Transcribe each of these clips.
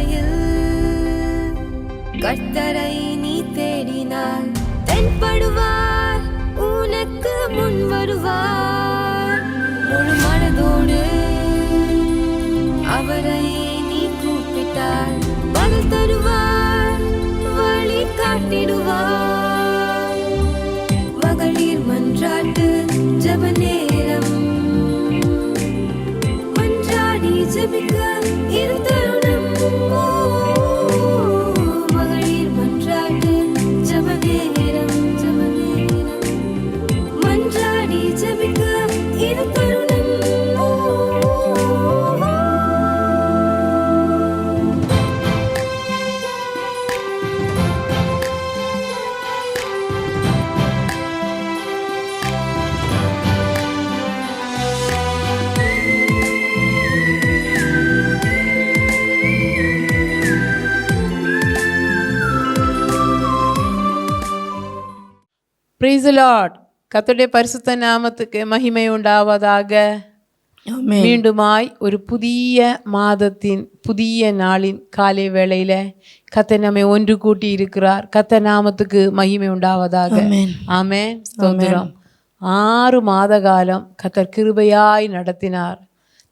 பாதையில் கர்த்தரை நீ தேடினார், தென்படுவார், உனக்கு முன் வருவார். முழு மனதோடு அவரை நீ கூப்பிட்டார், பதில் தருவார், வழி காட்டிடுவார். மகளிர் மன்றாட்டு ஜெப நேரம், மன்றாடி ஜெபிக்க இது தருணம். மகளிர் மன்றாட்டு ஜெப நேரம், மன்றாடி ஜெபிக்க இது தருணம். Praise the Lord. கர்த்தருடைய பரிசுத்த நாமத்துக்கு மகிமை உண்டாவதாக. மீண்டுமாய் ஒரு புதிய மாதத்தின் புதிய நாளின் காலை வேளையில கர்த்தர் நம்மை ஒன்று கூட்டி இருக்கிறார். கர்த்தர் நாமத்துக்கு மகிமை உண்டாவதாக. ஆமென். ஸ்தோத்திரம். 6 மாத காலம் கர்த்தர் கிருபையாய் நடத்தினார்.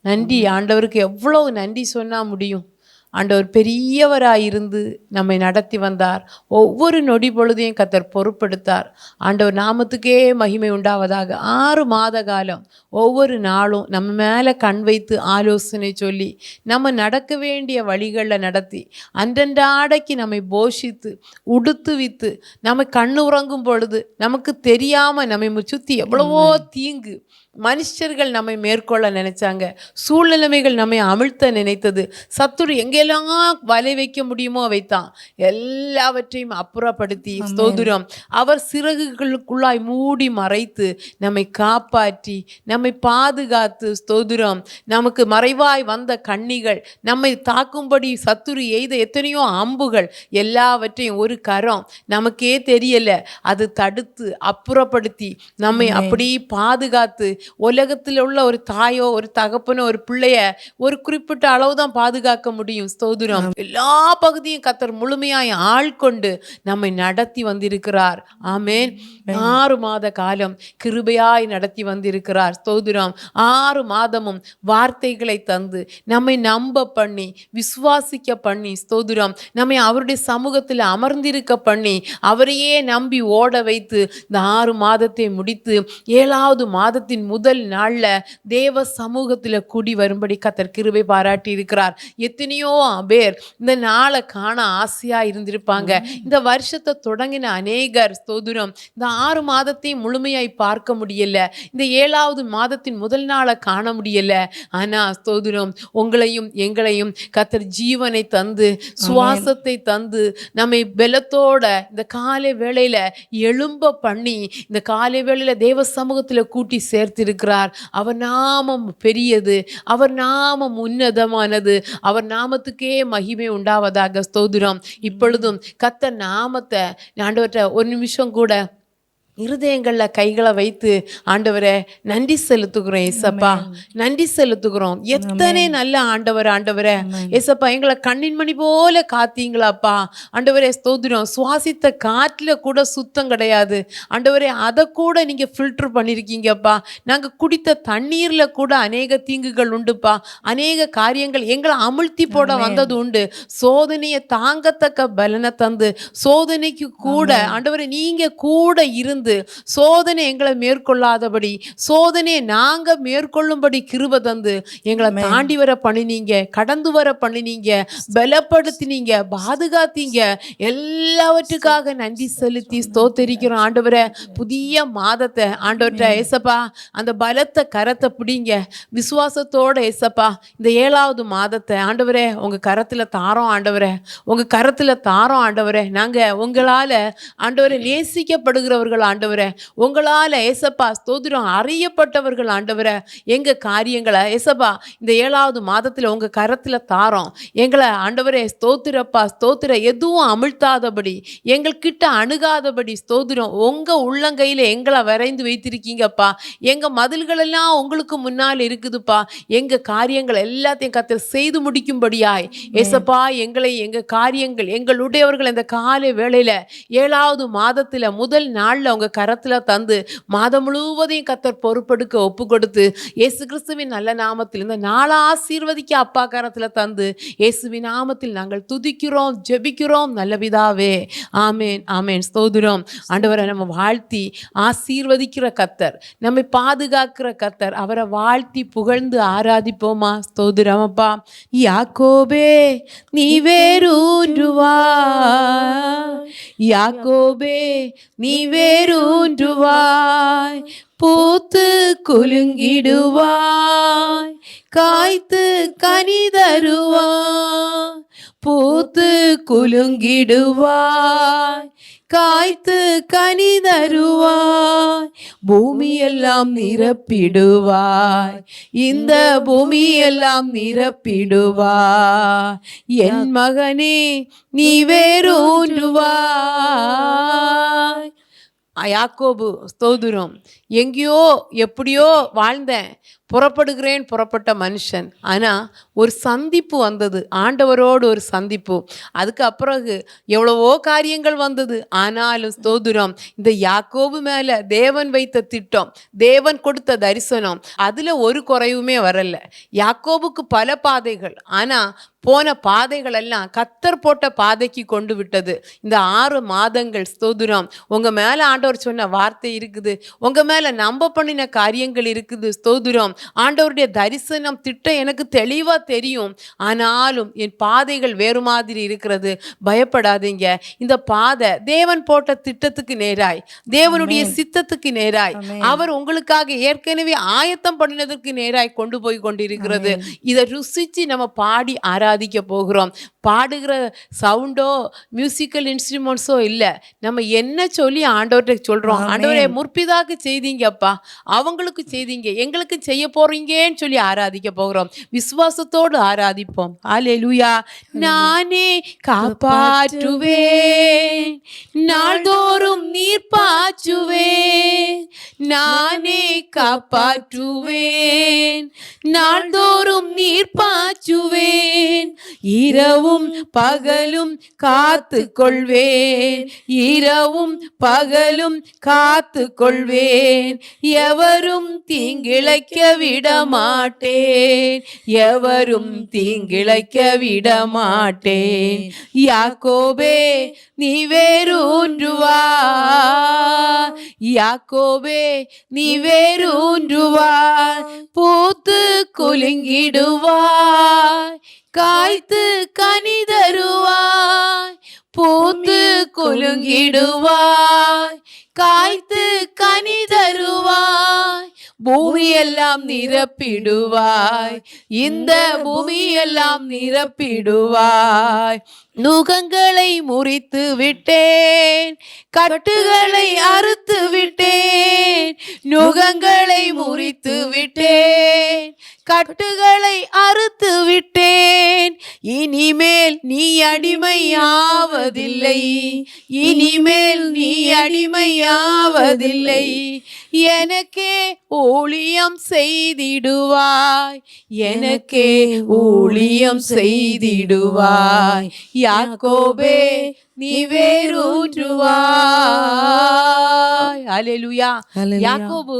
நன்றி ஆண்டவருக்கு. எவ்வளவு நன்றி சொன்னா முடியும்? ஆண்டவர் பெரியவராயிருந்து நம்மை நடத்தி வந்தார். ஒவ்வொரு நொடி பொழுதையும் கர்த்தர் பொறுப்பெடுத்தார். ஆண்டவர் நாமத்துக்கே மகிமை உண்டாவதாக. 6 மாத காலம் ஒவ்வொரு நாளும் நம்ம மேலே கண் வைத்து ஆலோசனை சொல்லி நம்ம நடக்க வேண்டிய வழிகளில் நடத்தி அன்றன்றாடைக்கு நம்மை போஷித்து உடுத்து வித்து நம்ம கண்ணு உறங்கும் பொழுது நமக்கு தெரியாமல் நம்மை சுற்றி எவ்வளவோ தீங்கு மனுஷர்கள் நம்மை மேற்கொள்ள நினைச்சாங்க, சூழ்நிலைமைகள் நம்மை அமிழ்த்த நினைத்தது, சத்துரு எங்கெல்லாம் வலை வைக்க முடியுமோ வைத்தான். எல்லாவற்றையும் அப்புறப்படுத்தி ஸ்தோத்திரம் அவர் சிறகுகளுக்குள்ளாய் மூடி மறைத்து நம்மை காப்பாற்றி நம்மை பாதுகாத்து ஸ்தோத்திரம் நமக்கு மறைவாய் வந்த கண்ணிகள் நம்மை தாக்கும்படி சத்துரு எய்த எத்தனையோ அம்புகள் எல்லாவற்றையும் ஒரு கரம் நமக்கே தெரியல அது தடுத்து அப்புறப்படுத்தி நம்மை அப்படி பாதுகாத்து. உலகத்தில் உள்ள ஒரு தாயோ ஒரு தகப்பனோ ஒரு பிள்ளைய ஒரு குறிப்பிட்ட அளவு தான் பாதுகாக்க முடியும். ஸ்தோத்திரம் எல்லா பகுதியும் கர்த்தர் முழுமையாய் ஆள்கொண்டு நம்மை நடத்தி வந்திருக்கிறார். ஆமென். 6 மாத காலம் கிருபையாய் நடத்தி வந்திருக்கிறார். ஸ்தோத்திரம். 6 மாதமும் வார்த்தைகளை தந்து நம்மை நம்ப பண்ணி விசுவாசிக்க பண்ணி ஸ்தோத்திரம் நம்மை அவருடைய சமூகத்தில் அமர்ந்திருக்க பண்ணி அவரையே நம்பி ஓட வைத்து இந்த 6 மாதத்தை முடித்து 7வது மாதத்தின் முதல் நாள்ல தேவ சமூகத்தில் கூடி வரும்படி கர்த்தர் கிருபை பாராட்டி இருக்கிறார். எத்தனையோ பேர் இந்த நாளை காண ஆசையா இருந்திருப்பாங்க. இந்த வருஷத்தை தொடங்கின அநேகர் ஸ்தோத்திரம் இந்த 6 மாதத்தையும் முழுமையாய் பார்க்க முடியல, இந்த 7வது மாதத்தின் முதல் நாளை காண முடியல. ஆனா ஸ்தோத்திரம் உங்களையும் எங்களையும் கர்த்தர் ஜீவனை தந்து சுவாசத்தை தந்து நம்மை பலத்தோட இந்த காலை வேளையில எழும்ப பண்ணி இந்த காலை வேளையில தேவ சமூகத்தில் கூட்டி சேர்த்திருக்கிறார். அவர் நாமம் பெரியது, அவர் நாமம் உன்னதமானது, அவர் நாமத்துக்கே மகிமை உண்டாவதாக. ஸ்தோத்திரம். இப்பொழுதும் கர்த்தர் நாமத்தை ஆண்டவர்கிட்ட ஒரு நிமிஷம் கூட இருதயங்களில் கைகளை வைத்து ஆண்டவரை நன்றி செலுத்துகிறோம். ஏசப்பா நன்றி செலுத்துகிறோம். எத்தனை நல்ல ஆண்டவர். ஆண்டவரே ஏசப்பா எங்களை கண்ணின் மணி போல காத்தீங்களாப்பா. ஆண்டவரே ஸ்தோத்திரம். சுவாசித்த காற்றில் கூட சுத்தம் கிடையாது ஆண்டவரே, அதை கூட நீங்கள் ஃபில்டர் பண்ணியிருக்கீங்கப்பா. நாங்கள் குடித்த தண்ணீரில் கூட அநேக தீங்குகள் உண்டுப்பா. அநேக காரியங்கள் எங்களை அமிழ்த்தி போட வந்தது உண்டு. சோதனையை தாங்கத்தக்க பலனை தந்து சோதனைக்கு கூட ஆண்டவரே நீங்கள் கூட இருந்து சோதனை எங்களை மேற்கொள்ளாதபடி சோதனையை நாங்க மேற்கொள்ளும்படி கிருபை தந்து எங்களை தாண்டி வர பண்ணினீங்க, கடந்து வர பண்ணினீங்க, பலப்படுத்தினீங்க, பாதுகாத்தீங்க. எல்லாவற்றுக்காக நன்றி செலுத்தி ஸ்தோத்தரிக்கிறோம். ஆண்டவரை புதிய மாதத்தை ஆண்டவர்கிட்ட ஏசப்பா அந்த பலத்த கரத்தை பிடிங்க விசுவாசத்தோட. ஏசப்பா இந்த 7வது மாதத்தை ஆண்டவரே உங்க கரத்துல தாரோம். ஆண்டவரே உங்க கரத்துல தாரோம். ஆண்டவரே நாங்க உங்களால ஆண்டவரை நேசிக்கப்படுகிறவர்கள். ஆண்டவரே. உங்களால் ஏசப்பா ஸ்தோத்திரம் அறியப்பட்டவர்கள் ஆண்டவரே. எங்கள் காரியங்களை ஏசப்பா இந்த 7வது மாதத்தில் உங்கள் கரத்தில் தாரோம். எங்களை ஆண்டவரே ஸ்தோத்திரப்பா ஸ்தோத்திர எதுவும் அமிழ்த்தாதபடி எங்கள்கிட்ட அணுகாதபடி ஸ்தோத்திரம் உங்கள் உள்ளங்கையில் எங்களை வரைந்து வைத்திருக்கீங்கப்பா. எங்கள் மதில்களெல்லாம் உங்களுக்கு முன்னால் இருக்குதுப்பா. எங்கள் காரியங்கள் எல்லாத்தையும் கர்த்தர் செய்து முடிக்கும்படியாய் ஏசப்பா எங்களை எங்கள் காரியங்கள் எங்களுடையவர்கள் இந்த காலை வேளையில் 7வது மாதத்தில் முதல் நாளில் உங்கள் கரத்தில் தந்து மாதம் முழுவதையும் கர்த்தர் பொறுப்பெடுக்க ஒப்பு கொடுத்து இயேசு கிறிஸ்துவின் நல்ல நாமத்தில் இந்த நாளை ஆசீர்வதிக்க அப்பா கரத்தில் தந்து இயேசுவின் நாமத்தில் நாங்கள் துதிக்கிறோம் ஜெபிக்கிறோம் நல்ல பிதாவே. ஆமேன் ஆமேன் ஸ்தோத்திரம். ஆண்டவரை நம்ம வாழ்த்தி ஆசீர்வதிக்கிற கர்த்தர், நம்மை பாதுகாக்கிற கர்த்தர், அவரை வாழ்த்தி புகழ்ந்து ஆராதிப்போமா. ஸ்தோத்திரம் அப்பா. யாக்கோபே நீ வேரூன்றுவாய், யாக்கோபே நீ வேரூன்றுவாய், பூத்து குலுங்கிடுவாய், காய்த்து கனி தருவாய், பூத்து குலுங்கிடுவாய், காய்த்து கனி தருவாய், பூமியெல்லாம் நிரப்பிடுவாய், இந்த பூமியெல்லாம் நிரப்பிடுவாய், என் மகனே நீ வேரூன்றுவாய். யாக்கோபு ஸ்தோத்திரம். எங்கேயோ எப்படியோ வாழ்ந்தேன், புறப்பட்ட மனுஷன். ஆனால் ஒரு சந்திப்பு வந்தது, ஆண்டவரோடு ஒரு சந்திப்பு. அதுக்கு அப்புறகு எவ்வளவோ காரியங்கள் வந்தது. ஆனாலும் ஸ்தோத்திரம் இந்த யாக்கோபு மேலே தேவன் வைத்த திட்டம், தேவன் கொடுத்த தரிசனம், அதில் ஒரு குறைவுமே வரல. யாக்கோபுக்கு பல பாதைகள், ஆனால் போன பாதைகள் எல்லாம் கத்தர் போட்ட பாதைக்கு கொண்டு விட்டது. இந்த 6 மாதங்கள் ஸ்தோத்திரம் உங்கள் மேலே ஆண்டவர் சொன்ன வார்த்தை இருக்குது, உங்கள் மேலே நம்ப பண்ணின காரியங்கள் இருக்குது. ஸ்தோத்திரம் ஆண்டவருடைய தரிசனம் திட்டம் எனக்கு தெளிவாக தெரியும். ஆனாலும் என் பாதைகள் வேறு மாதிரி இருக்கிறது. பயப்படாதீங்க. இந்த பாதை தேவன் போட்ட திட்டத்துக்கு நேராய், தேவனுடைய சித்தத்துக்கு நேராய், அவர் உங்களுக்காக ஏற்கனவே ஆயத்தம் பண்ணினதற்கு நேராய் கொண்டு போய் கொண்டிருக்கிறது. இதை ருசிச்சு நம்ம பாடி ஆராதிக்க போகிறோம். பாடுகிற சவுண்டோ மியூசிக்கல் இன்ஸ்ட்ருமெண்ட்ஸோ இல்லை, நம்ம என்ன சொல்லி ஆண்டவர்கிட்ட சொல்கிறோம். ஆண்டவரே முற்பிதாக்கு செய்தீங்கப்பா, அவங்களுக்கு செய்தீங்க, எங்களுக்கு செய்ய போறீங்கன்னு சொல்லி ஆராதிக்க போகிறோம். விசுவாசத்தோடு ஆராதிப்போம். அல்லேலூயா. நானே காப்பாற்றுவேன், நாள்தோறும் நீர் பாய்ச்சுவேன், நானே காப்பாற்றுவேன், நாள்தோறும் நீர் பாய்ச்சுவேன், இரவும் பகலும் காத்து கொள்வேன், இரவும் பகலும் காத்து கொள்வேன், எவரும் தீங்கிழைக்க விட மாட்டேன், எவரும் தீங்கிழைக்க விட மாட்டேன். யாக்கோபே நீ வேரூன்றுவாய், யாக்கோபே நீ வேரூன்றுவாய், பூத்து குலுங்கிடுவாய், காய்த்து கனி தருவாய், பூத்து குலுங்கிடுவாய், காய்த்து கனி தருவாய், பூமியெல்லாம் நிரப்பிடுவாய், இந்த பூமியெல்லாம் நிரப்பிடுவாய். நுகங்களை முறித்து விட்டேன், கட்டுகளை அறுத்து விட்டேன், நுகங்களை முறித்து விட்டேன், கட்டுகளை அறுத்து விட்டேன், இனிமேல் நீ அடிமையாவதில்லை, இனிமேல் நீ அடிமையாவதில்லை, எனக்கே ஊழியம் செய்திடுவாய், எனக்கே ஊழியம் செய்திடுவாய். யாக்கோபே நீ வேரூன்றுவாய். அல்லேலூயா. யாக்கோபு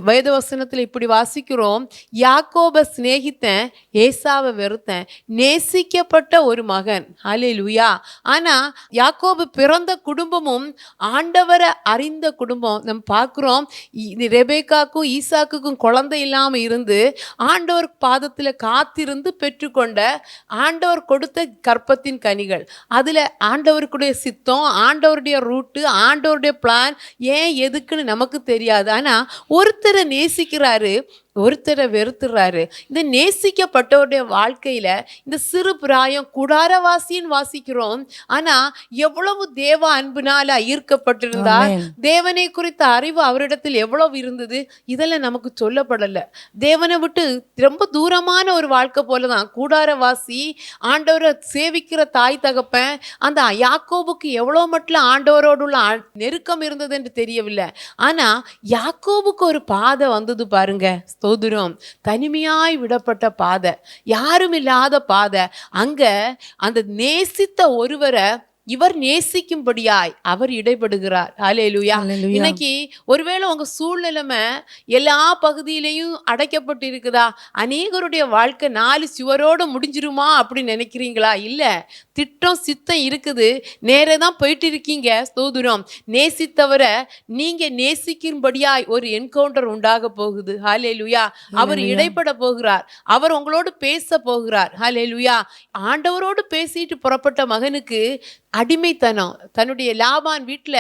வேதவசனத்தில் இப்படி வாசிக்கிறோம், யாக்கோபை சிநேகித்தேன், ஏசாவை வெறுத்தேன், நேசிக்கப்பட்ட ஒரு மகன். அல்லேலூயா. ஆனால் யாக்கோபு பிறந்த குடும்பமும் ஆண்டவரை அறிந்த குடும்பம். நம்ம பார்க்குறோம், ரெபேக்காக்கும் ஈசாக்குக்கும் குழந்தை இல்லாமல் இருந்து ஆண்டவர் பாதத்தில் காத்திருந்து பெற்றுக்கொண்ட ஆண்டவர் கொடுத்த கற்பத்தின் கனிகள். அதில் ஆண்டவருக்குடைய சித்தம், ஆண்டவருடைய ரூட்டு, ஆண்டவருடைய பிளான் ஏன் எதுக்குன்னு நமக்கு தெரியாது. ஆனால் ஒருத்தரை நேசிக்கிறாரு, ஒருத்தரை வெறுத்துறாரு. இந்த நேசிக்கப்பட்டவருடைய வாழ்க்கையில இந்த சிறு பிராயம் கூடாரவாசின்னு வாசிக்கிறோம். ஆனா எவ்வளவு தேவ அன்பினால ஈர்க்கப்பட்டிருந்தார், தேவனை குறித்த அறிவு அவரிடத்தில் எவ்வளவு இருந்தது, இதெல்லாம் நமக்கு சொல்லப்படல. தேவனை விட்டு ரொம்ப தூரமான ஒரு வாழ்க்கை போலதான் கூடாரவாசி. ஆண்டவரை சேவிக்கிற தாய் தகப்பன், அந்த யாக்கோபுக்கு எவ்வளவு மட்டும் ஆண்டவரோடுள்ள நெருக்கம் இருந்தது என்று தெரியவில்லை. ஆனா யாக்கோபுக்கு ஒரு பாதை வந்தது பாருங்க, ஸ்தோத்திரம். தனிமையாய் விடப்பட்ட பாதை, யாரும் இல்லாத பாதை. அங்க அந்த நேசித்த ஒருவரை இவர் நேசிக்கும்படியாய் அவர் இடைப்படுகிறார். ஹல்லேலூயா. இன்னைக்கு ஒருவேளை உங்க சூழ்நிலைமை எல்லா பகுதியிலையும் அடைக்கப்பட்டு இருக்குதா? அநேகருடைய வாழ்க்கை 4 சுவரோடு முடிஞ்சிருமா அப்படின்னு நினைக்கிறீங்களா? இல்ல, திட்டம் சித்தம் இருக்குது, நேரே தான் போயிட்டு இருக்கீங்க. ஸ்தோத்திரம். நேசித்தவரை நீங்க நேசிக்கும்படியாய் ஒரு என்கவுண்டர் உண்டாக போகுது. ஹல்லேலூயா. அவர் இடைப்பட போகிறார், அவர் உங்களோடு பேச போகிறார். ஹல்லேலூயா. ஆண்டவரோடு பேசிட்டு புறப்பட்ட மகனுக்கு அடிமைத்தனம், தன்னுடைய லாபான் வீட்டுல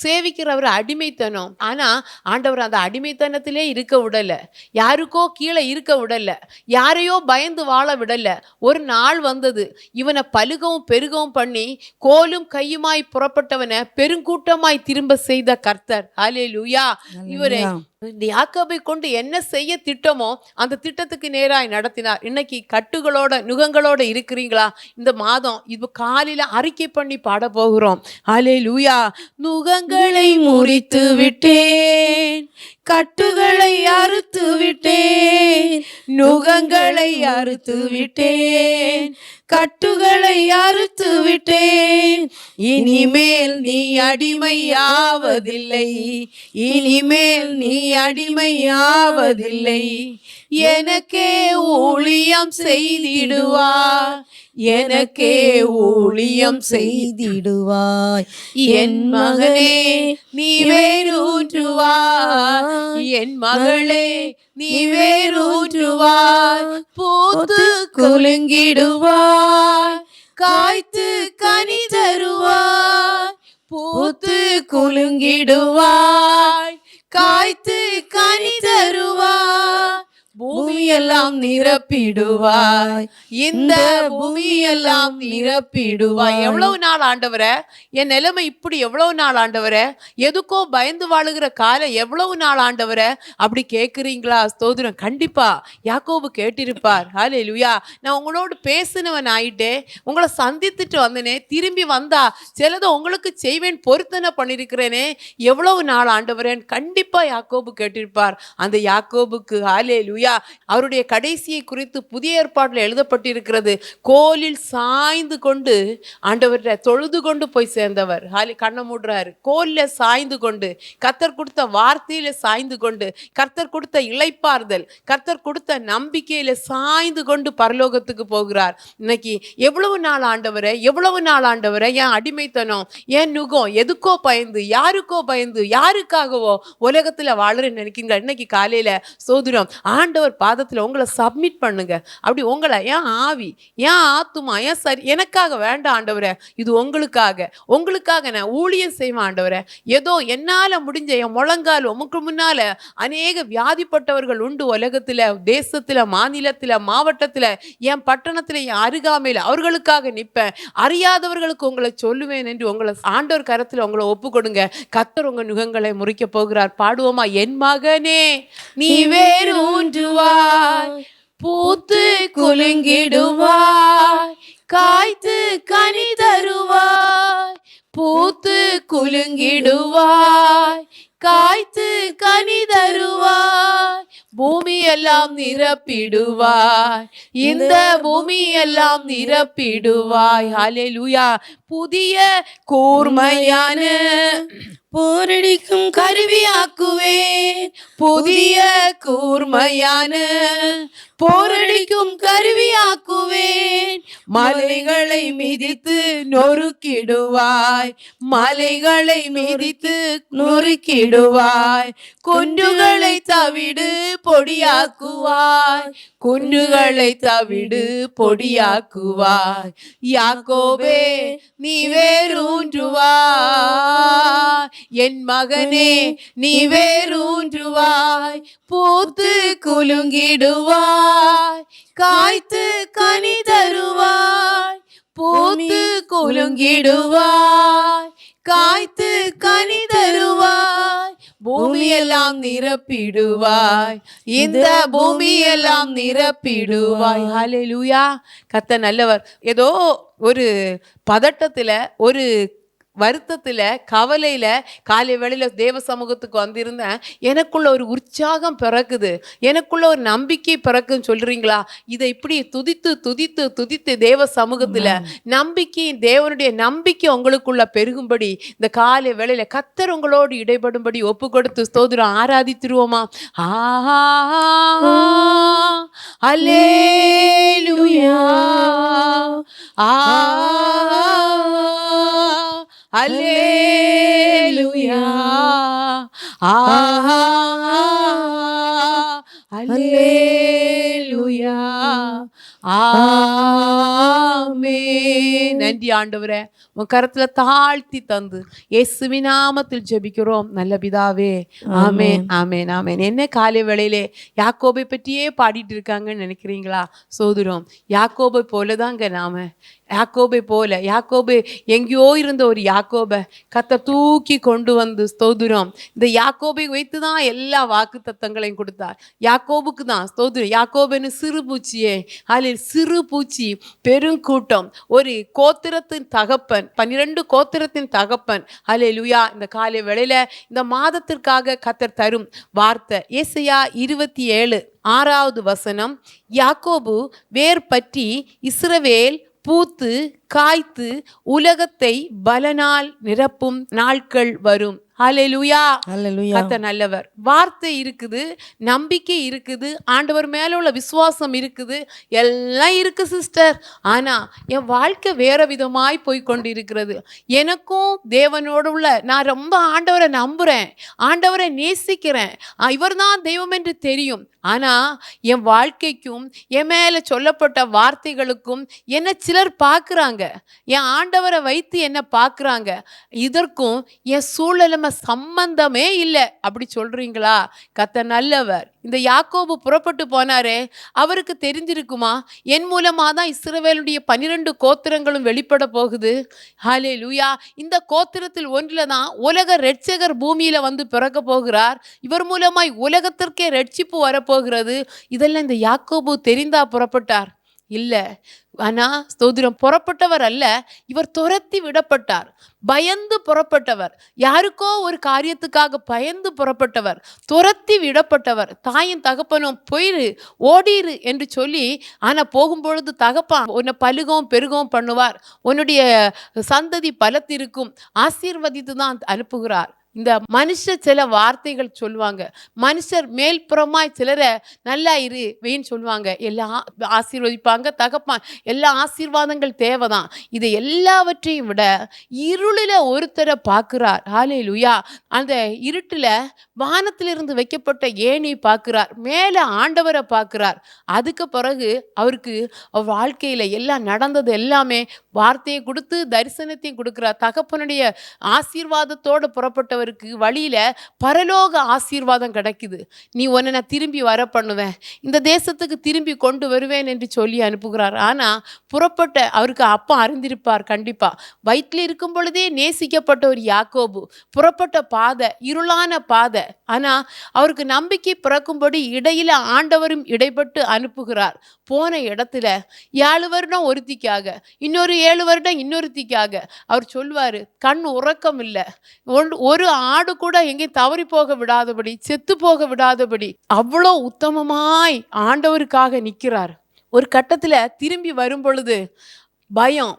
சேவிக்கிறவர் அடிமைத்தனம். ஆனா ஆண்டவர் அந்த அடிமைத்தனத்திலே இருக்க விடல, யாருக்கோ கீழே இருக்க விடல, யாரையோ பயந்து வாழ விடல. ஒரு நாள் வந்தது, இவனை பலுகவும் பெருகவும் பண்ணி கோலும் கையுமாய் புறப்பட்டவனை பெருங்கூட்டமாய் திரும்ப செய்த கர்த்தர். ஹல்லேலூயா. இவரை யாக்கோபை கொண்டு என்ன செய்ய திட்டமோ அந்த திட்டத்துக்கு நேராய் நடத்தினார். இன்னைக்கு கட்டுகளோட நுகங்களோட இருக்கிறீங்களா? இந்த மாதம் இது காலையில அறிக்கை பண்ணி பாட போகிறோம். ஹல்லேலூயா. நுகங்களை முறித்து விட்டேன், கட்டுகளை அறுத்து விட்டேன், நுகங்களை அறுத்து விட்டேன், கட்டுகளை அறுத்து விட்டேன். இனிமேல் நீ அடிமையாவதில்லை, இனிமேல் நீ அடிமையாவதில்லை. எனக்கே ஊழியம் செய்திடுவார், எனக்கே ஊழியம் செய்திடுவாய். என் மகனே நீ வேரூற்றுவாய், என் மகளே நீ வேரூற்றுவாய். பூத்து குலுங்கிடுவாய், காய்த்து கனி தருவாய். பூத்து குலுங்கிடுவாய், காய்த்து கனி தருவாய். பூமியெல்லாம் நிரப்பிடுவாய், இந்த பூமியெல்லாம் நிரப்பிடுவாய். எவ்வளவு நாள் ஆண்டவரே என் நிலைமை இப்படி? எவ்வளவு நாள் ஆண்டவரே எதுக்கோ பயந்து வாழுகிற காலம் எவ்வளவு நாள் ஆண்டவரே அப்படி கேட்குறீங்களா? ஸ்தோத்திரம். கண்டிப்பா யாக்கோபு கேட்டிருப்பார். ஹல்லேலூயா. நான் உங்களோடு பேசினவன் ஆயிட்டே, உங்களை சந்தித்துட்டு வந்தனே, திரும்பி வந்தா சிலதை உங்களுக்கு செய்வேன் பொருத்தனை பண்ணியிருக்கிறேனே, எவ்வளவு நாள் ஆண்டவரேன் கண்டிப்பா யாக்கோபு கேட்டிருப்பார். அந்த யாக்கோபுக்கு ஹல்லேலூயா அவருடைய கடைசியை குறித்து புதிய ஏற்பாட்டில் எழுதப்பட்டிருக்கிறது. கோலில் சாய்ந்து கொண்டு ஆண்டவரை தொழுது கொண்டு போய் சேர்ந்தவர். கண்ணை மூடுறாரு, கோலில் சாய்ந்து கொண்டு, கர்த்தர் கொடுத்த வார்த்தையில சாய்ந்து கொண்டு, கர்த்தர் கொடுத்த இளைப்பாறுதல், கர்த்தர் கொடுத்த நம்பிக்கையில சாய்ந்து கொண்டு பரலோகத்துக்கு போகிறார். இன்னைக்கு எவ்வளவு நாள் ஆண்டவரை, எவ்வளவு நாள் ஆண்டவரை என் அடிமைத்தனம், என் நுகம், எதுக்கோ பயந்து, யாருக்கோ பயந்து, யாருக்காகவோ உலகத்துல வாழறேன்னு நினைக்கிறீங்களா? இன்னைக்கு காலையில ஸ்தோத்திரம் ஆண்டவர் பாதத்துல உங்களை சப்மிட் பண்ணுங்க. அப்படி உங்களை என் ஆவி, என் ஆத்துமா, என் சரி எனக்காக வேண்டாம் ஆண்டவரே, இது உங்களுக்காக, உங்களுக்காக நான் ஊழியம் செய்வேன் ஆண்டவரே. ஏதோ என்னால முடிஞ்ச என் முழங்கால் உமக்கு முன்னால அநேக வியாதிப்பட்டவர்கள் உண்டு உலகத்துல, தேசத்துல, மாநிலத்துல, மாவட்டத்துல, என் பட்டணத்துல, என் அருகாமையில அவர்களுக்காக நிற்பேன். அறியாதவர்களுக்கு உங்களை சொல்லுவேன் என்று உங்களை ஆண்டவர் கரத்துல உங்களை ஒப்பு கொடுங்க. கர்த்தர் உங்க நுகங்களை முறிக்க போகிறார். பாடுவோமா? என் மகனே நீ வேரூன்றுவாய், பூத்து குலுங்கிடுவாய், காய்த்து கனி தருவாய். பூத்து குலுங்கிடுவாய், காய்த்து கனி தருவாய். பூமியெல்லாம் நிரப்பிடுவாய், இந்த பூமியெல்லாம் நிரப்பிடுவாய். ஹல்லேலூயா. புதிய கூர்மையான போரடிக்கும் கருவியாக்குவேன், புதிய கூர்மையான போரடிக்கும் கருவியாக்குவேன். மலைகளை மிதித்து நொறுக்கிடுவாய், மலைகளை மிதித்து நொறுக்கிடுவாய். குன்றுகளை தவிடு பொடியாக்குவாய், குன்றுகளை தவிடு பொடியாக்குவாய். யாக்கோபே நீ வேரூன்றுவாய், என் மகனே நீ வேரூன்றுவாய், பூத்து குலுங்கிடுவாய், காய்த்து கனி தருவாய், பூத்து குலுங்கிடுவாய், காய்த்து கனி தருவாய், பூமியெல்லாம் நிரப்பிடுவாய், இந்த பூமியெல்லாம் நிரப்பிடுவாய். ஹல்லேலூயா. கர்த்தர் நல்லவர். ஏதோ ஒரு பதட்டத்துல, ஒரு வருத்தத்துல, கவலையில காலை வேளையில தேவ சமூகத்துக்கு வந்திருந்தேன். எனக்குள்ள ஒரு உற்சாகம் பிறக்குது, எனக்குள்ள ஒரு நம்பிக்கை பிறக்குன்னு சொல்றீங்களா? இதை இப்படி துதித்து துதித்து துதித்து தேவ சமூகத்துல நம்பிக்கை, தேவனுடைய நம்பிக்கை உங்களுக்குள்ள பெருகும்படி இந்த காலை வேளையில கர்த்தர் உங்களோடு இடைபடும்படி ஒப்பு கொடுத்து ஸ்தோத்திரம் ஆராதித்துருவோமா? அல்லேலூயா, அல்லேலூயா, அல்லேலூயா, ஆமென். நன்றி ஆண்டவரே, உன் கரத்துல தாழ்த்தி தந்து இயேசுவின் நாமத்தில் ஜெபிக்கிறோம் நல்ல பிதாவே. ஆமென், ஆமென், ஆமென். என்ன காலை வேளையிலே யாக்கோபை பற்றியே பாடிட்டு இருக்காங்கன்னு நினைக்கிறீங்களா? சோதரம் யாக்கோபை போலதாங்க நாம. யாக்கோபை போல, யாக்கோபு எங்கேயோ இருந்த ஒரு யாக்கோபை கர்த்தர் தூக்கி கொண்டு வந்து ஸ்தோத்திரம். இந்த யாக்கோபை வைத்து தான் எல்லா வாக்கு தத்தங்களையும் கொடுத்தார். யாக்கோபுக்கு தான் ஸ்தோத்திரம். யாக்கோபுன்னு சிறு பூச்சியே, அதில் சிறு பூச்சி பெருங்கூட்டம், ஒரு கோத்திரத்தின் தகப்பன், 12 கோத்திரத்தின் தகப்பன். ஹல்லேலூயா. இந்த காலை வேளையில இந்த மாதத்திற்காக கர்த்தர் தரும் வார்த்தை ஏசாயா 27:6 யாக்கோபு வேர் பற்றி இஸ்ரவேல் பூத்து காய்த்து உலகத்தை பலனால் நிரப்பும் நாட்கள் வரும். ஹல்லேலூயா. கர்த்தர் நல்லவர். வார்த்தை இருக்குது, நம்பிக்கை இருக்குது, ஆண்டவர் மேல உள்ள விசுவாசம் இருக்குது, எல்லாம் இருக்கு சிஸ்டர். ஆனா என் வாழ்க்கை வேற விதமாய் போய் கொண்டு இருக்கிறது. எனக்கும் தேவனோடு உள்ள, நான் ரொம்ப ஆண்டவரை நம்புறேன், ஆண்டவரை நேசிக்கிறேன், இவர் தான் தெய்வம் என்று தெரியும். ஆனா என் வாழ்க்கைக்கும் என் மேல சொல்லப்பட்ட வார்த்தைகளுக்கும் என்ன சிலர் பார்க்குறாங்க, என் ஆண்டவரை வைத்து என்ன பார்க்குறாங்க, இதற்கும் என் சூழலுமே சம்பந்தமே இல்லை. அப்படி சொல்றீங்களா? கர்த்தர் நல்லவர். இந்த யாக்கோபு புறப்பட்டு போனாரே, அவருக்கு தெரிஞ்சிருக்குமா என் மூலமா தான் இஸ்ரவேலுடைய 12 கோத்திரங்களும் வெளிப்பட போகுது. ஹல்லேலூயா. இந்த கோத்திரத்தில் ஒன்றில் தான் உலக இரட்சகர் பூமியில வந்து பிறக்க போகிறார். இவர் மூலமாய் உலகத்திற்கே ரட்சிப்பு வரப்போகிறது. இதெல்லாம் இந்த யாக்கோபு தெரிந்தா புறப்பட்டார்? இல்லை. ஆனா ஸ்தோத்திரம், புறப்பட்டவர் அல்ல, இவர் துரத்தி விடப்பட்டார். பயந்து புறப்பட்டவர், யாருக்கோ ஒரு காரியத்துக்காக பயந்து புறப்பட்டவர், துரத்தி விடப்பட்டவர். தாயும் தகப்பனும் போயிரு, ஓடிரு என்று சொல்லி, ஆனா போகும்பொழுது தகப்பான் உன்னை பலுகவும் பெருகவும் பண்ணுவார், உன்னுடைய சந்ததி பலத்திருக்கும், ஆசீர்வதித்து தான் அனுப்புகிறார். இந்த மனுஷர் சில வார்த்தைகள் சொல்லுவாங்க, மனுஷர் மேல்புறமாய் சிலரை நல்லா இரு வெயின்னு சொல்லுவாங்க, எல்லாம் ஆசீர்வதிப்பாங்க, தகப்பான் எல்லா ஆசீர்வாதங்கள் தேவைதான். இதை எல்லாவற்றையும் விட இருளில் ஒருத்தரை பார்க்கிறார். ஹல்லேலூயா. அந்த இருட்டில் வானத்திலிருந்து வைக்கப்பட்ட ஏணி பார்க்கிறார், மேலே ஆண்டவரை பார்க்கிறார். அதுக்கு பிறகு அவருக்கு வாழ்க்கையில் எல்லாம் நடந்தது எல்லாமே வார்த்தையை கொடுத்து தரிசனத்தையும் கொடுக்கிறார். தகப்பனுடைய ஆசீர்வாதத்தோடு புறப்பட்டவர் வழியில பரலோக ஆசீர்வாதம் கிடைக்குது. நீ உன்னை நான் திரும்பி வர பண்ணுவேன், இந்த தேசத்துக்கு திரும்பி கொண்டு வருவேன் என்று சொல்லி அனுப்புகிறார். ஆனா புறப்பட்ட அவருக்கு அப்பா அறிந்திருப்பார் கண்டிப்பா. வயிற்றில் இருக்கும் பொழுதே நேசிக்கப்பட்ட ஒரு யாக்கோபு புறப்பட்ட பாதை இருளான பாதை. ஆனா அவருக்கு நம்பிக்கை பிறக்கும்படி இடையில ஆண்டவரும் இடைப்பட்டு அனுப்புகிறார். போன இடத்துல 7 வருடம் ஒருத்திக்காக, இன்னொரு 7 வருடம் இன்னொருத்திக்காக. அவர் சொல்வாரு, கண் உறக்கம் இல்லை, ஒரு ஆடு கூட எங்கேயும் தவறி போக விடாதபடி, செத்து போக விடாதபடி அவ்வளோ உத்தமமாய் ஆண்டவருக்காக நிற்கிறார். ஒரு கட்டத்துல திரும்பி வரும் பொழுது பயம்,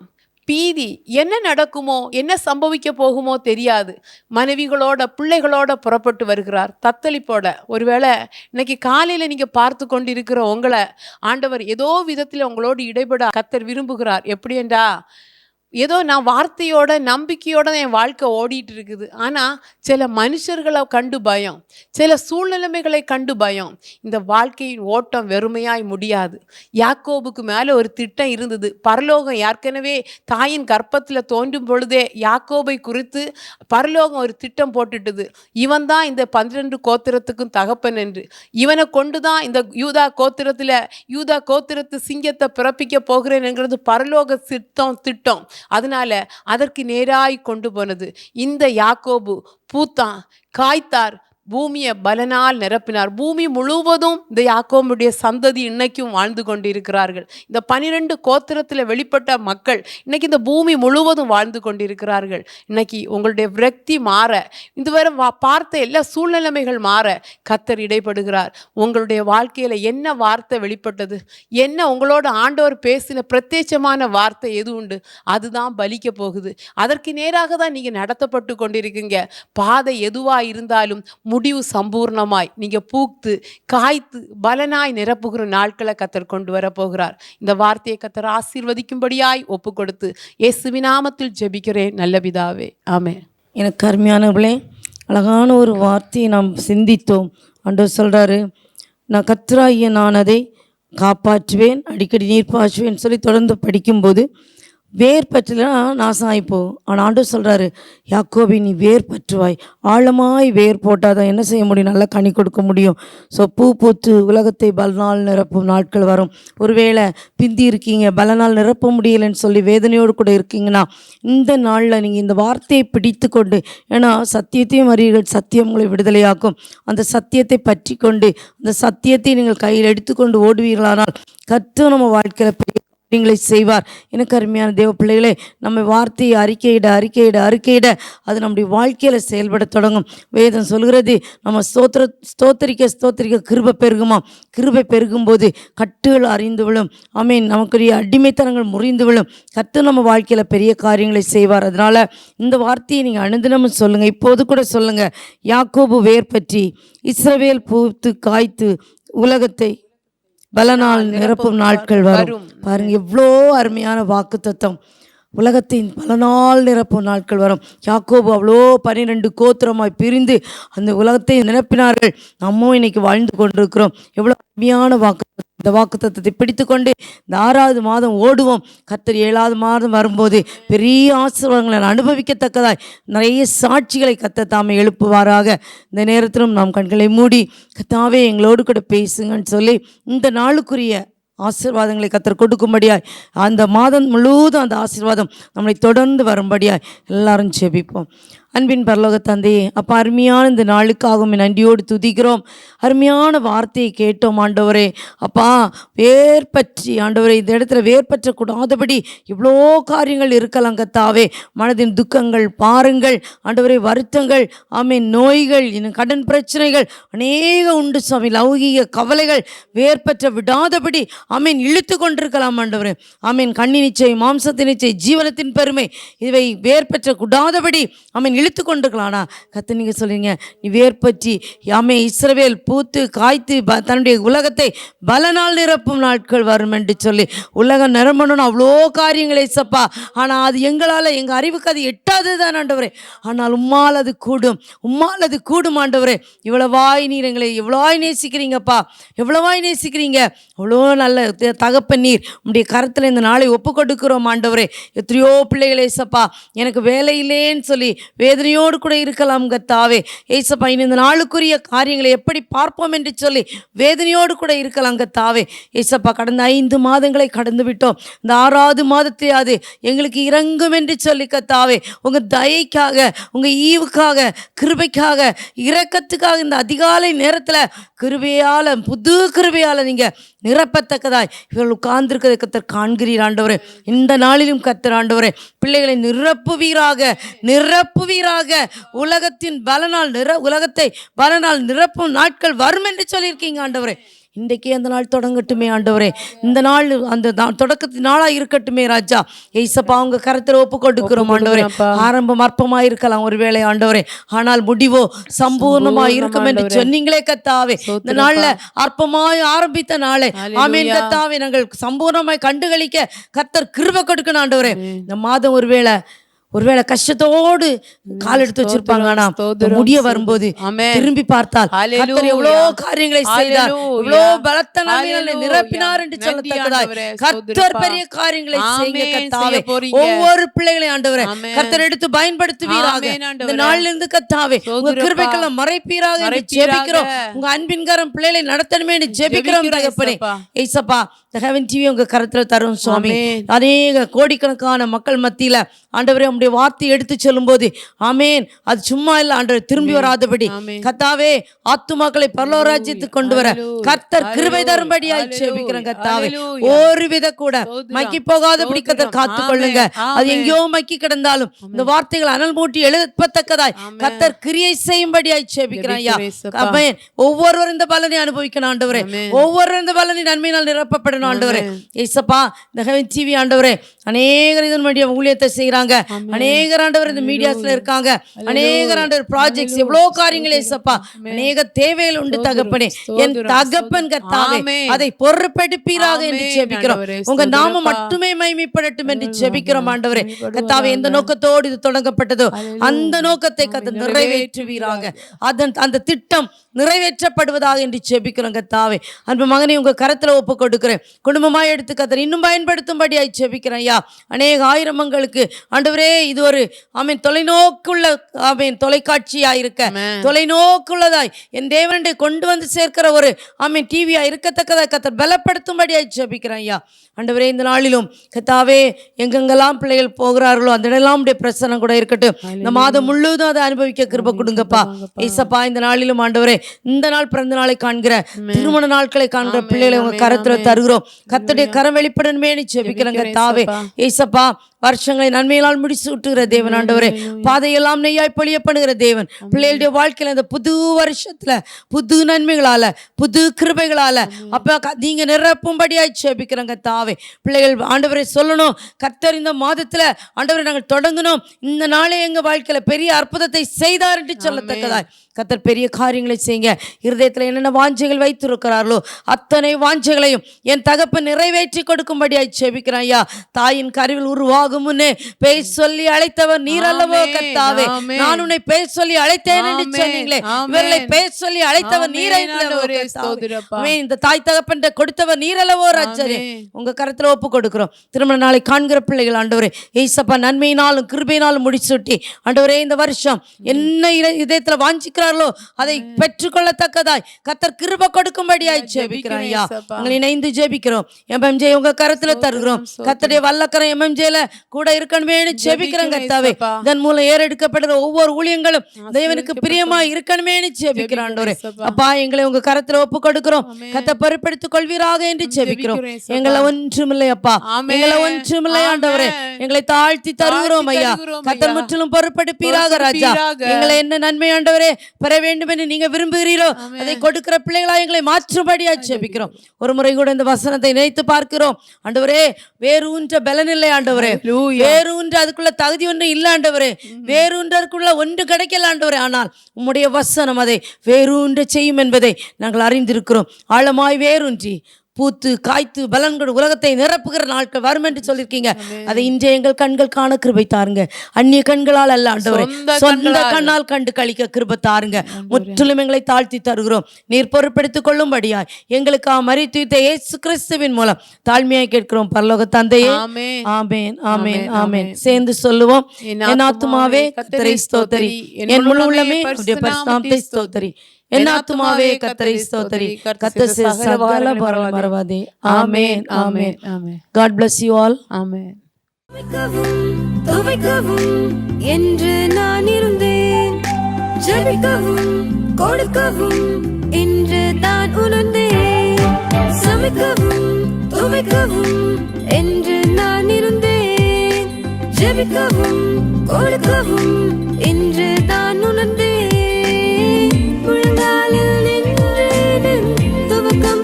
பீதி, என்ன நடக்குமோ, என்ன சம்பவிக்க போகுமோ தெரியாது. மனைவிகளோட பிள்ளைகளோட புறப்பட்டு வருகிறார் தத்தளிப்போட. ஒருவேளை இன்னைக்கு காலையில் நீங்கள் பார்த்து கொண்டு இருக்கிற உங்களை ஆண்டவர் ஏதோ விதத்தில் உங்களோடு இடைபட கர்த்தர் விரும்புகிறார். எப்படி என்றா, ஏதோ நான் வார்த்தையோட நம்பிக்கையோட தான் என் வாழ்க்கை ஓடிட்டு இருக்குது. ஆனால் சில மனுஷர்களை கண்டு பயம், சில சூழ்நிலைமைகளை கண்டு பயம். இந்த வாழ்க்கையின் ஓட்டம் வெறுமையாய் முடியாது. யாக்கோபுக்கு மேலே ஒரு திட்டம் இருந்தது. பரலோகம் ஏற்கனவே தாயின் கர்ப்பத்தில் தோன்றும் பொழுதே யாக்கோபை குறித்து பரலோகம் ஒரு திட்டம் போட்டுட்டுது. இவன் தான் இந்த 12 கோத்திரத்துக்கும் தகப்பன் என்று. இவனை கொண்டு தான் இந்த யூதா கோத்திரத்து சிங்கத்தை பிறப்பிக்க போகிறேன் என்கிறது பரலோக திட்டம். அதனால அதற்கு நேராய் கொண்டு போனது. இந்த யாக்கோபு பூத்தான், காய்த்தார், பூமியை பலனால் நிரப்பினார். பூமி முழுவதும் இந்த யாக்கோபுடைய சந்ததி இன்னைக்கும் வாழ்ந்து கொண்டிருக்கிறார்கள். இந்த 12 கோத்திரத்தில் வெளிப்பட்ட மக்கள் இன்னைக்கு இந்த பூமி முழுவதும் வாழ்ந்து கொண்டிருக்கிறார்கள். இன்னைக்கு உங்களுடைய விரக்தி மாற, இதுவரை பார்த்த எல்லா சூழ்நிலைமைகள் மாற கர்த்தர் இடைப்படுகிறார். உங்களுடைய வாழ்க்கையில் என்ன வார்த்தை வெளிப்பட்டது, என்ன உங்களோட ஆண்டவர் பேசின பிரத்யட்சமான வார்த்தை எது உண்டு, அதுதான் பலிக்க போகுது. அதற்கு நேராக தான் நீங்கள் நடத்தப்பட்டு கொண்டிருக்கீங்க. பாதை எதுவாக இருந்தாலும் முடிவு சம்பூர்ணமாய் நீங்கள் பூத்து காய்த்து பலனாய் நிரப்புகிற நாட்களை கர்த்தர் கொண்டு வர போகிறார். இந்த வார்த்தையை கர்த்தர் ஆசீர்வதிக்கும்படியாய் ஒப்பு கொடுத்து இயேசுவின் நாமத்தில் ஜெபிக்கிறேன் நல்ல பிதாவே, ஆமென். எனக்கு அருமையானவர்களே, அழகான ஒரு வார்த்தையை நாம் சிந்தித்தோம். ஆண்டவர் சொல்கிறாரு, நான் கர்த்தராகிய நான் அதை காப்பாற்றுவேன், அடிக்கடி நீர் பாய்ச்சுவேன் சொல்லி தொடர்ந்து படிக்கும்போது வேர் பற்றலாம் நாசம் ஆகிப்போ. ஆனால் ஆண்டவர் சொல்கிறாரு, யாக்கோபி நீ வேர் பற்றுவாய். ஆழமாய் வேர் போட்டால் தான் என்ன செய்ய முடியும், நல்லா கனி கொடுக்க முடியும். ஸோ பூ பூத்து உலகத்தை பலனால் நிரப்பும் நாட்கள் வரும். ஒருவேளை பிந்தி இருக்கீங்க, பலனால் நிரப்ப முடியலைன்னு சொல்லி வேதனையோடு கூட இருக்கீங்கன்னா இந்த நாளில் நீங்கள் இந்த வார்த்தையை பிடித்து கொண்டு, ஏன்னா சத்தியத்தையும் அறிவீர்கள், சத்தியம் உங்களை விடுதலையாக்கும். அந்த சத்தியத்தை பற்றி கொண்டு அந்த சத்தியத்தை நீங்கள் கையில் எடுத்துக்கொண்டு ஓடுவீர்களானால் கர்த்தர் நம்ம வாழ்க்கையில் பெரிய நீங்களை செய்வார். எனக்கு அருமையான தேவ பிள்ளைகளே, நம்ம வார்த்தையை அறிக்கையிட அது நம்முடைய வாழ்க்கையில் செயல்பட தொடங்கும். வேதம் சொல்கிறது, நம்ம ஸ்தோத்தரிக்க கிருபை பெருகுமா. கிருபை பெருகும்போது கட்டுகள் அறிந்து விழும். ஆமீன். நமக்குரிய அடிமைத்தனங்கள் முறிந்து விழும். கர்த்தர் நம்ம வாழ்க்கையில் பெரிய காரியங்களை செய்வார். அதனால் இந்த வார்த்தையை நீங்கள் அனுதினமும் சொல்லுங்கள். இப்போது கூட சொல்லுங்கள், யாக்கோபு வேர் பற்றி இஸ்ரவேல் பூத்து காய்த்து உலகத்தை பலனால் நிரப்பும் நாட்கள் வரும். பாருங்க, எவ்வளோ அருமையான வாக்குத்தத்தம். உலகத்தின் பலனால் நிரப்பும் நாட்கள் வரும். யாக்கோபு அவ்வளோ 12 கோத்திரமாய் பிரிந்து அந்த உலகத்தை நிரப்பினார்கள். நம்மவும் இன்னைக்கு வாழ்ந்து கொண்டிருக்கிறோம். எவ்வளோ அருமையான வாக்குத்தத்தம். இந்த வாக்குத்தத்தத்தை பிடித்து கொண்டு இந்த 6வது மாதம் ஓடுவோம். கர்த்தர் 7வது மாதம் வரும்போது பெரிய ஆசீர்வாதங்களை அனுபவிக்கத்தக்கதாய் நிறைய சாட்சிகளை கர்த்தர் தாமே எழுப்புவாராக. இந்த நேரத்திலும் நாம் கண்களை மூடி, கர்த்தாவே எங்களோடு கூட பேசுங்கன்னு சொல்லி இந்த நாளுக்குரிய ஆசீர்வாதங்களை கர்த்தர் கொடுக்கும்படியாய், அந்த மாதம் முழுவதும் அந்த ஆசீர்வாதம் நம்மளை தொடர்ந்து வரும்படியாய் எல்லாரும் ஜெபிப்போம். அன்பின் பரலோக தந்தையே, அப்போ அருமையான இந்த நாளுக்காகவும் நன்றியோடு துதிக்கிறோம். அருமையான வார்த்தையை கேட்டோம் ஆண்டவரே. அப்பா, வேர் பற்றி ஆண்டவரே, இந்த இடத்துல வேர் பற்றக்கூடாதபடி இவ்வளோ காரியங்கள் இருக்கலாம் கர்த்தாவே. மனதின் துக்கங்கள், பாருங்கள் ஆண்டவரே, வருத்தங்கள், ஆமீன், நோய்கள், இன்னும் கடன் பிரச்சனைகள் அநேக உண்டு சுவாமி. லௌகீக கவலைகள் வேர் பற்ற விடாதபடி ஆமீன் இழுத்து கொண்டிருக்கலாம் ஆண்டவரே. ஆமீன். கண்ணி நிச்சை, மாம்சத்தின் நிச்சை, ஜீவனத்தின் பெருமை, இவை வேர் பற்றக்கூடாதபடி ஆமீன் இழுத்து கொண்டிருக்கலாம்னா கர்த்தர் நீங்கள் சொல்றீங்க, நீ வேர் பற்றி யாமே இஸ்ரவேல் பூத்து காய்த்து தன்னுடைய உலகத்தை பலனால் நிரப்பும் நாட்கள் வரும் என்று சொல்லி உலகம் நிரம்பணும்னு அவ்வளோ காரியங்களை சப்பா. ஆனால் அது எங்களால், எங்கள் அறிவுக்கு அது எட்டாது தான் ஆண்டவரே. ஆனால் உம்மால் அது கூடும் ஆண்டவரே. இவ்வளவாய் நீர் எங்களை எவ்வளவாய் நேசிக்கிறீங்கப்பா, எவ்வளவாய் நேசிக்கிறீங்க. அவ்வளோ நல்ல தகப்பன் நீர். உம்முடைய கரத்தில் இந்த நாளை ஒப்பு கொடுக்கிறோம் ஆண்டவரே. எத்தனையோ பிள்ளைகளே சப்பா, எனக்கு வேலை இல்லைன்னு சொல்லி வேதனையோடு கூட இருக்கலாம் கர்த்தாவே. ஏசப்பா, இந்த நாளுக்குரிய காரியங்களை எப்படி பார்ப்போம் என்று சொல்லி வேதனையோடு கூட இருக்கலாம் கர்த்தாவே. ஏசப்பா, கடந்த 5 மாதங்களை கடந்து விட்டோம். இந்த 6வது மாதத்தையாவது எங்களுக்கு இறங்கும் என்று சொல்லி கர்த்தாவே, உங்கள் தயைக்காக, உங்கள் ஈவுக்காக, கிருபைக்காக, இரக்கத்துக்காக இந்த அதிகாலை நேரத்தில் கிருபையால், புது கிருபையால் நீங்கள் நிரப்பத்தக்கதாய் இவர்கள் உட்கார்ந்திருக்கிறதை கர்த்தர் காண்கிறீர் ஆண்டவரே. இந்த நாளிலும் கர்த்தர் ஆண்டவரே, பிள்ளைகளை நிரப்புவீராக. உலகத்தை பலனால் நிரப்பும் நாட்கள் வரும் என்று சொல்லியிருக்கீங்க ஆண்டவரே. இன்றைக்கே அந்த நாள் தொடங்கட்டுமே ஆண்டவரே. இந்த நாள் அந்த தொடக்கத்தின் நாளாக இருக்கட்டுமே ராஜா. ஏசப்பா உங்க கரத்தில் ஒப்பு கொடுக்கிறோம் ஆண்டவரே. ஆரம்பம் அற்பமாக இருக்கலாம் ஒருவேளை ஆண்டவரே, ஆனால் முடிவோ சம்பூர்ணமாக இருக்கும் என்று சொன்னீங்களே கத்தாவே. இந்த நாள்ல அற்பமாய் ஆரம்பித்த நாளே ஆமேன் கத்தாவே, நாங்கள் சம்பூர்ணமாய் கண்டுகளிக்க கர்த்தர் கிருபை கொடுக்கணும் ஆண்டவரே. இந்த மாதம் ஒருவேளை கஷ்டத்தோடு கால் எடுத்து வச்சிருப்பாங்க, ஆனா முடிய வரும்போது திரும்பி பார்த்தால் கர்த்தர் எவ்வளவு காரியங்களை செய்தார், எவ்வளவு பலத்த நன்மைகளை நிரப்பினார் என்று சொல்லத்தக்கதாய் கர்த்தர் பெரிய காரியங்களை செய்யுங்க கர்த்தாவே. ஒவ்வொரு பிள்ளைகளையும் ஆண்டவரே கர்த்தர் எடுத்து பயன்படுத்துவீராக. இந்த நாளிலிருந்து இருந்து கர்த்தாவே உங்க கிருபைகளை மறைப்பீராக என்று ஜெபிக்கிறோம். உங்க அன்பின் கரம் பிள்ளைகளை நடத்தணுமே என்று ஜெபிக்கிறோம் தகப்பனே. ஏசப்பா ஹெவன் டிவி உங்க கரத்துல தரும் சுவாமி. அநேக கோடிக்கணக்கான மக்கள் மத்தியில ஆண்டவரே உம்முடைய வார்த்தை எடுத்து சொல்லும் போது ஆமேன், அது சும்மா இல்ல ஆண்டவர், திரும்பி வராதபடி கர்த்தாவே ஆத்துமாக்களை பரலோக ராஜ்யத்துக்கு கொண்டு வர கர்த்தர் கிருபை தரும்படியாய் ஜெபிக்கிறேன் கர்த்தாவே. ஒரு வித கூட மக்கி போகாதபடி கர்த்தர் காத்து கொள்ளுங்க. அது எங்கேயோ மக்கி கிடந்தாலும் இந்த வார்த்தைகள் அனல் மூட்டி எழுப்பத்தக்கதாய் கர்த்தர் கிரியை செய்யும்படியாய் ஜெபிக்கிறேன் ஐயா. ஆமேன். ஒவ்வொருவரும் இந்த பலனை அனுபவிக்கணும் ஆண்டவரே, ஒவ்வொருவரும் இந்த பலனை நன்மையினால் நிரப்பப்படணும் ஆண்டவரே. ஏசப்பா இந்த ஹெவன் டிவி ஆண்டவரே அநேகர் இதனுடைய ஊழியத்தை செய்யறாங்க, அநேகர் ஆண்டவர் இந்த மீடியாஸ்ல இருக்காங்க, அநேகர் ஆண்டவர் ப்ராஜெக்ட்ஸ் எவ்வளவு காரியங்கள் ஏசப்பா, அநேக தேவைகள் உண்டு தகப்பனே. என் தகப்பன் கர்த்தாவே அதை பொறுப்பெடுப்பீராக என்று ஜெபிக்கிறோம். உங்க நாமம் மட்டுமே மகிமைப்படட்டும் என்று ஜெபிக்கிறோம் ஆண்டவரே. கர்த்தாவே எந்த நோக்கத்தோடு இது தொடங்கப்பட்டதோ அந்த நோக்கத்தை கர்த்தர் நிறைவேற்றுவீராக, அந்த திட்டம் நிறைவேற்றப்படுவதாக என்று ஜெபிக்கிறோம் கர்த்தாவே. அன்பு மகனை உங்க கரத்துல ஒப்பு கொடுக்கிறேன். குடும்பமாய் எடுத்து கர்த்தர் இன்னும் பயன்படுத்தும்படியாய் ஜெபிக்கிறேன் ஐயா. அநேக ஆயிரமங்களுக்கு ஆண்டவரே இது ஒரு ஆமீன் தொலைநோக்குள்ள ஆமீன் தொலைக்காட்சியா இருக்க, தொலைநோக்குள்ளதாய் என் தேவனை கொண்டு வந்து சேர்க்கிற ஒரு ஆமீன் டிவியா இருக்கத்தக்கதாய் கர்த்தர் பலப்படுத்தும்படியாய் ஜெபிக்கிறேன் ஐயா. ஆண்டவரே இந்த நாளிலும் கர்த்தாவே எங்கெங்கெல்லாம் பிள்ளைகள் போகிறார்களோ அந்த இடமெல்லாம் பிரசனம் கூட இருக்கட்டும். இந்த மாதம் முழுவதும் அதை அனுபவிக்க கிருபை கொடுங்கப்பா ஏசப்பா. இந்த நாளிலும் ஆண்டவரே இந்த நாள் பிறந்த நாளை காண்கிற, திருமண நாட்களை காண்கிற பிள்ளைகளை உங்க கரத்துல தருகிறோம். கர்த்தருடைய கரம் வெளிப்படணுமே ஜெபிக்கிறேன் கர்த்தாவே. ஏசப்பா வருஷங்களை நன்மையினால் முடிச்சு விட்டுகிற தேவன் ஆண்டவரே, பாதையெல்லாம் நெய்யாய் பொழிய பண்ணுகிற தேவன். பிள்ளைகளுடைய வாழ்க்கையில இந்த புது வருஷத்துல புது நன்மைகளால புது கிருபைகளால அப்ப நீங்க நிரப்பும்படியாய் ஜெபிக்கிறேன் கர்த்தாவே. பிள்ளைகள் ஆண்டவரை சொல்லணும், கர்த்தர் இந்த மாதத்துல ஆண்டவரை நாங்கள் தொடங்கணும், இந்த நாளே எங்க வாழ்க்கையில பெரிய அற்புதத்தை செய்தார் என்று சொல்லத்தக்கதாய் கர்த்தர் பெரிய காரியங்களை செய்யுங்க. இருதயத்துல என்னென்ன வாஞ்சைகள் வைத்திருக்கிறார்களோ அத்தனை வாஞ்சைகளையும் என் தகப்பன் நிறைவேற்றி கொடுக்கும்படியாய் ஜெபிக்கிறேன் ஐயா. தாயின் கருவில் உருவாகும் முன்னே பேர் சொல்லி அழைத்தவர் நீர் அல்லவோ கர்த்தாவே. நான் உன்னை பேர் சொல்லி அழைத்தேன் என்று சொன்னீங்களே, இவர்களை பேர் சொல்லி அழைத்தவர் நீர் அல்லவோ கர்த்தாவே. இந்த தாய் தகப்பன் கொடுத்தவர் நீர் அல்லவோ ராஜரே. உங்க கரத்துல ஒப்பு கொடுக்கிறோம். திருமண நாளை காண்கிற பிள்ளைகள் ஆண்டவரே ஏசப்பா நன்மையினாலும் கிருபையினாலும் முடிச்சுட்டி ஆண்டவரே இந்த வருஷம் என்ன இதயத்துல வாஞ்சிக்கிறார்களோ அதை பெற்றுக்கொள்ளத்தக்கதாய் கர்த்தர் கிருபை கொடுக்கும்படியாய் ஜெபிக்கிறேன் ஐயா. உங்களை இணைந்து ஜெபிக்கிறோம். எம்எம்ஜே உங்க கரத்துல தருகிறோம். கர்த்தருடைய வல்லக்கரம் எம்எம்ஜேல கூட இருக்கணுமே ஜெபிக்கிறேன் கர்த்தாவே. இதன் மூலம் ஏறெடுக்கப்படுற ஒவ்வொரு ஊழியங்களும் தேவனுக்கு பிரியமா இருக்கணுமே ஜெபிக்கிறேன் ஆண்டவரே. அப்பா எங்களை உங்க கரத்துல ஒப்பு கொடுக்கிறோம். கர்த்தர் பொறுப்பெடுத்துக் கொள்வீராக என்று ஜெபிக்கிறோம். எங்களை ஒன்றுமில்லை அப்பா, எங்களை ஒன்றுமில்லை ஆண்டவரே, எங்களை தாழ்த்தி தருகிறோம் ஐயா. கர்த்தர் முற்றிலும் பொறுப்பெடுப்பீராக ராஜா. எங்களை என்ன நன்மை ஆண்டவரே பெற வேண்டும் என்று நீங்க விரும்புகிறீரோ அதை கொடுக்கிற பிள்ளைகளா எங்களை மாற்றும்படியா ஜெபிக்கிறோம். ஒரு முறை கூட இந்த வசனத்தை நினைத்து பார்க்கிறோம் ஆண்டவரே. வேறூன்ற பலன் இல்லை ஆண்டவரே, வேறூன்ற அதுக்குள்ள தகுதி ஒன்று இல்லை ஆண்டவரே, வேறூன்றதுக்குள்ள ஒன்று கிடைக்கல ஆண்டவரே. ஆனால் உம்முடைய வசனம் அதை வேறூன்ற செய்யும் என்பதை நாங்கள் அறிந்திருக்கிறோம். ஆழமாய் வேரூன்றி பூத்து காய்த்து பலன்கள் உலகத்தை நிரப்புகிற நாட்கள் வரும் என்று சொல்லியிருக்கீங்க. அதை இன்றைய எங்கள் கண்கள் காண கிருபை தாருங்க. அந்நிய கண்களால் அல்ல ஆண்டவரே, சொந்த கண்ணால் கண்டு கழிக்க கிருபை தாருங்க. முற்றிலும் எங்களை தாழ்த்தி தருகிறோம். நீர் பொறுப்பெடுத்துக் கொள்ளும்படியாய் எங்களுக்கு மரித்துவித்த இயேசு கிறிஸ்துவின் மூலம் தாழ்மையாய் கேட்கிறோம் பரலோக தந்தையே. ஆமென் ஆமென் ஆமென். சேர்ந்து சொல்லுவோம். என் ஆத்துமாவே கர்த்தரை ஸ்தோத்திரி, என் முழு உள்ளமே அவருடைய பரிசுத்தத்தை ஸ்தோத்திரி. என் ஆத்துமாவே கர்த்தரை ஸ்தோத்திரி, கர்த்தர் சகல பாவங்களை மறவாதே. ஆமென் ஆமென் ஆமென். God bless you all. ஆமென். துவைக்கவும் என்று நான் இருந்தேன், ஜெபிக்கவும் கொடுக்கவும் என்று தான் உணர்ந்தேன். சமைக்கவும் துவைக்கவும் என்று நான் இருந்தேன், ஜெபிக்கவும் கொடுக்கவும் என்று தான் உணர்ந்தேன். முழங்காலில் நின்று துவக்கம்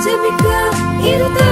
ஜெபிக்க இருதயம்